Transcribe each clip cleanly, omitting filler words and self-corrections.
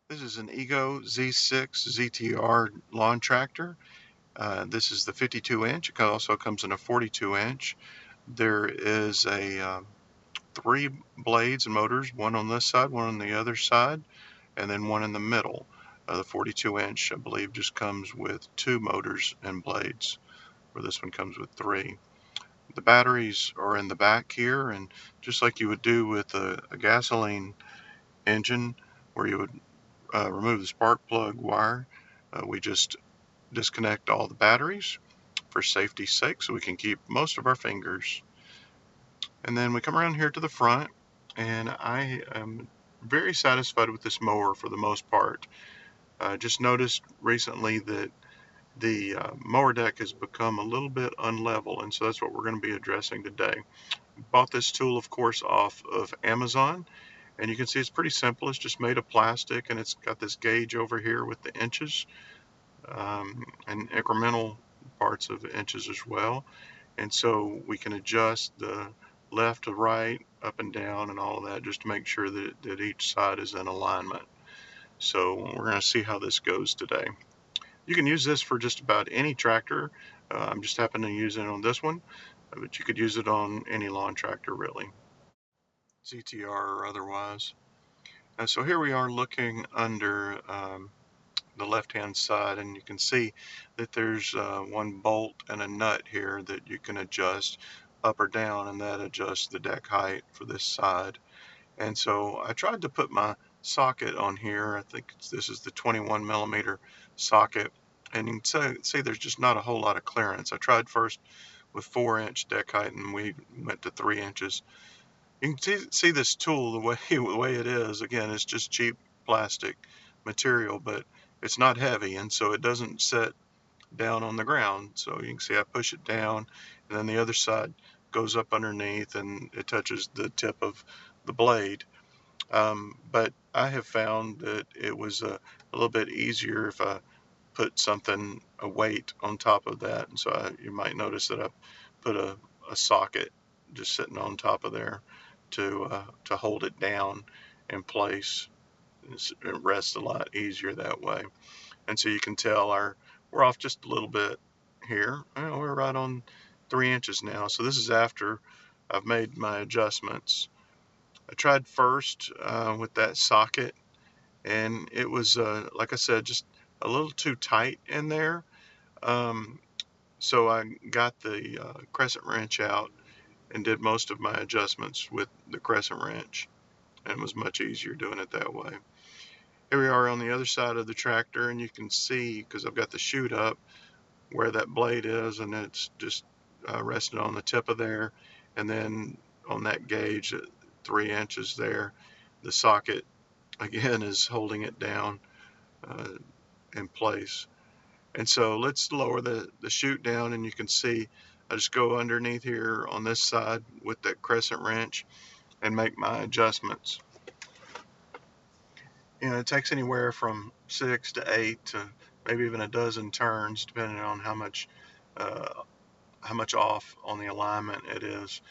This is an EGO Z6 ZTR lawn tractor. This is the 52 inch. It also comes in a 42 inch. There is a 3 blades and motors, one on this side, one on the other side, and then one in the middle. The 42 inch, I believe, just comes with 2 motors and blades, where this one comes with 3. The batteries are in the back here, and just like you would do with a gasoline engine, where you would remove the spark plug wire, we just disconnect all the batteries for safety's sake so we can keep most of our fingers. And then we come around here to the front, and I am very satisfied with this mower for the most part. Just noticed recently that the mower deck has become a little bit unlevel, and so that's what we're going to be addressing today. Bought this tool, of course, off of Amazon, and you can see it's pretty simple. It's just made of plastic, and it's got this gauge over here with the inches, and incremental parts of inches as well. And so we can adjust the left to right, up and down, and all of that just to make sure that each side is in alignment. So we're going to see how this goes today. You can use this for just about any tractor. I'm just happening to use it on this one, but you could use it on any lawn tractor really, ZTR or otherwise. And so here we are looking under the left-hand side, and you can see that there's one bolt and a nut here that you can adjust up or down, and that adjusts the deck height for this side. And so I tried to put my socket on here. I think this is the 21 millimeter socket, and you can see there's just not a whole lot of clearance. I tried first with 4-inch deck height, and we went to 3 inches. You can see this tool the way it is. Again, it's just cheap plastic material, but it's not heavy, and so it doesn't set down on the ground. So you can see I push it down, and then the other side goes up underneath, and it touches the tip of the blade. But I have found that it was a little bit easier if I put a weight on top of that. And so you might notice that I put a socket just sitting on top of there to hold it down in place. It rests a lot easier that way. And so you can tell we're off just a little bit here. We're right on 3 inches now. So this is after I've made my adjustments. I tried first with that socket, and it was, like I said, just a little too tight in there. Um, so I got the crescent wrench out and did most of my adjustments with the crescent wrench, and it was much easier doing it that way. Here we are on the other side of the tractor, and you can see, because I've got the chute up, where that blade is, and it's just resting on the tip of there, and then on that gauge at 3 inches there, the socket again is holding it down uh, in place. And so let's lower the chute down, and you can see I just go underneath here on this side with that crescent wrench and make my adjustments. It takes anywhere from 6 to 8 to maybe even a dozen turns, depending on uh, how much off on the alignment it is.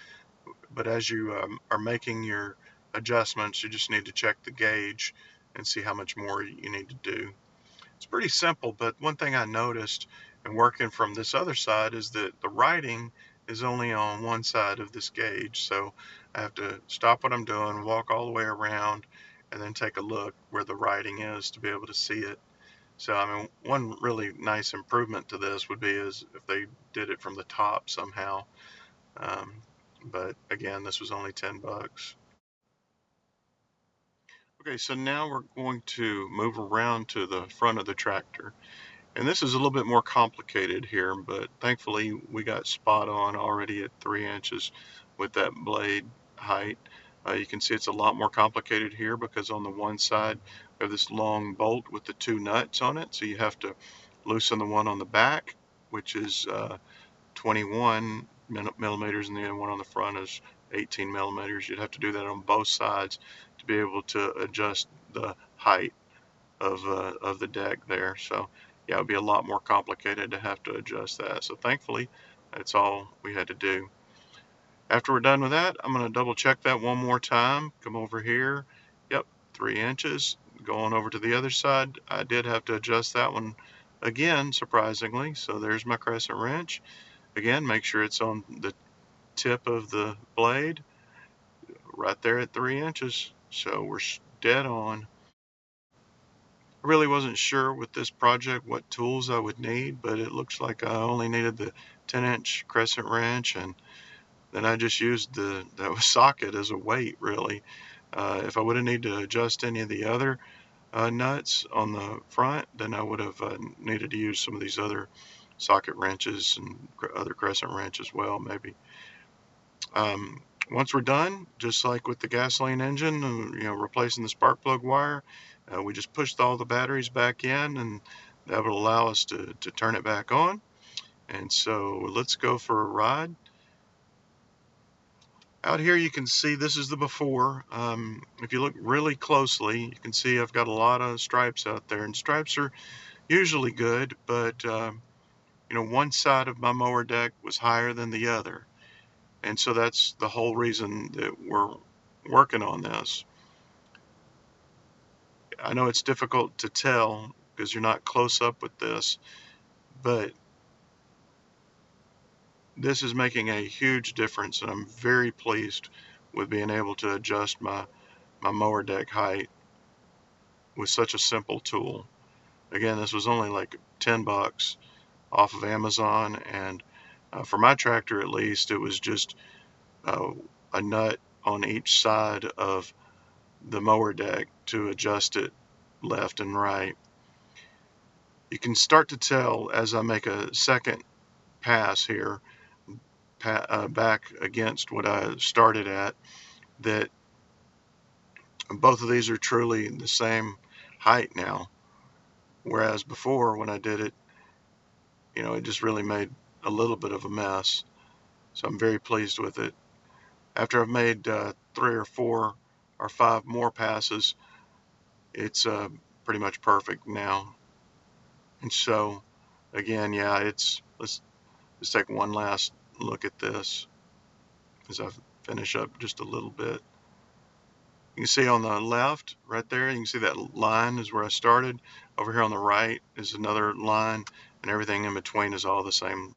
But as you are making your adjustments, you just need to check the gauge and see how much more you need to do. It's pretty simple, but one thing I noticed in working from this other side is that the writing is only on one side of this gauge. So I have to stop what I'm doing, walk all the way around, and then take a look where the writing is to be able to see it. So, I mean, one really nice improvement to this would be is if they did it from the top somehow. Um, but again, this was only 10 bucks. Okay, so now we're going to move around to the front of the tractor. And this is a little bit more complicated here, but thankfully we got spot on already at 3 inches with that blade height. You can see it's a lot more complicated here because on the one side we have this long bolt with the 2 nuts on it. So you have to loosen the one on the back, which is 21 millimeters, and the other one on the front is 18 millimeters. You'd have to do that on both sides to be able to adjust the height of the deck there. So yeah, it would be a lot more complicated to have to adjust that. So thankfully, that's all we had to do. After we're done with that, I'm going to double check that one more time. Come over here. Yep, 3 inches. going over to the other side, I did have to adjust that one again, surprisingly. So there's my crescent wrench. Again, make sure it's on the tip of the blade, right there at 3 inches. So we're dead on. I really wasn't sure with this project what tools I would need, but it looks like I only needed the 10-inch crescent wrench, and then I just used that socket as a weight, really. If I would have needed to adjust any of the other nuts on the front, then I would have needed to use some of these other socket wrenches and other crescent wrench as well, maybe. Once we're done, just like with the gasoline engine, replacing the spark plug wire, we just pushed all the batteries back in, and that would allow us to turn it back on. And so let's go for a ride. Out here you can see this is the before. If you look really closely, you can see I've got a lot of stripes out there, and stripes are usually good, but one side of my mower deck was higher than the other. And so that's the whole reason that we're working on this. I know it's difficult to tell because you're not close up with this, but this is making a huge difference, and I'm very pleased with being able to adjust my mower deck height with such a simple tool. Again, this was only like 10 bucks off of Amazon, and for my tractor at least, it was just uh, a nut on each side of the mower deck to adjust it left and right. You can start to tell as I make a second pass here, back against what I started at, that both of these are truly the same height now. Whereas before, when I did it, it just really made a little bit of a mess. So I'm very pleased with it. After I've made 3 or 4 or 5 more passes, it's pretty much perfect now. And so, again, yeah, let's take one last look at this as I finish up just a little bit. You can see on the left, right there, you can see that line is where I started. Over here on the right is another line, and everything in between is all the same